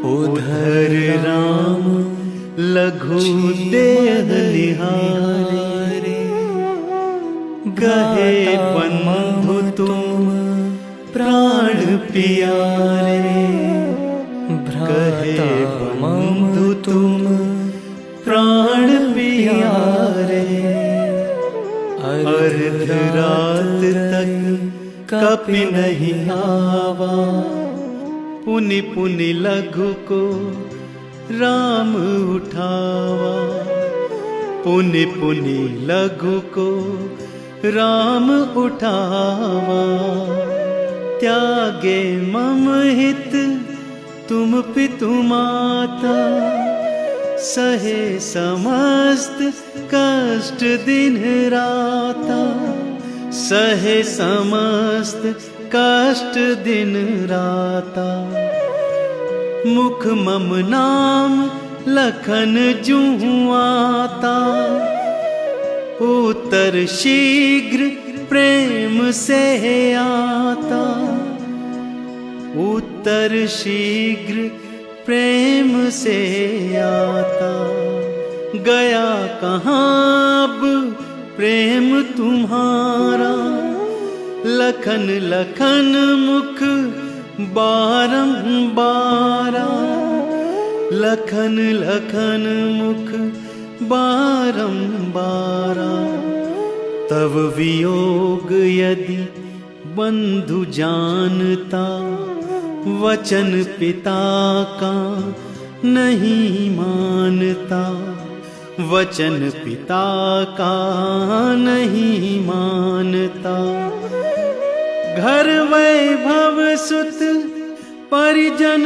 उधर राम लघु देह निहारे, गहे बंधु तुम प्राण प्यारे। गहे बंधु तुम प्राण प्यारे। अर्ध रात तक कपि नहीं आवा, पुनि पुनि लघु को राम उठावा। पुनि पुनि लघु को राम उठावा। त्यागे मम हित तुम पितु माता, सहे समस्त कष्ट दिन राता। सहे समस्त कष्ट दिन राता। मुख मम नाम लखन जूँ आता, उत्तर शीघ्र प्रेम से आता। उत्तर शीघ्र प्रेम से आता। गया कहाँ अब प्रेम तुम्हारा, लखन लखन मुख बारंबारा। लखन लखन मुख बारंबारा। तव वियोग यदि बंधु जानता, वचन पिता का नहीं मानता। वचन पिता का नहीं मानता। घर वैभव सुत परिजन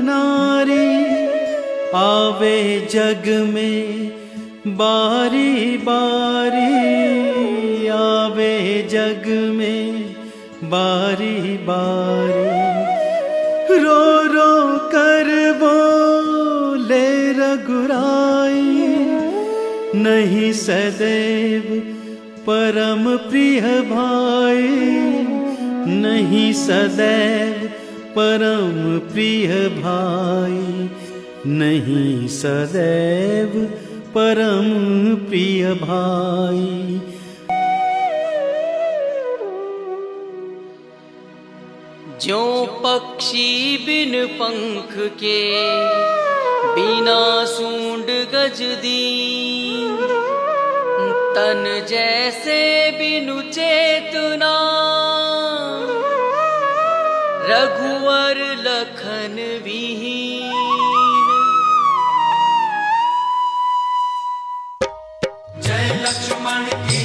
नारी, आवे जग में बारी बारी। आवे जग में बारी बारी। रो रो कर बोले रघुराई, नहीं सदैव परम प्रिय भाई। नहीं सदैव परम प्रिय भाई। नहीं सदैव परम प्रिय भाई। ज्यों पक्षी बिन पंख के, बिना सूंड गज दीन। तन जैसे बिनु चेतना, रघुवर लखन विहीन। जय लक्ष्मण की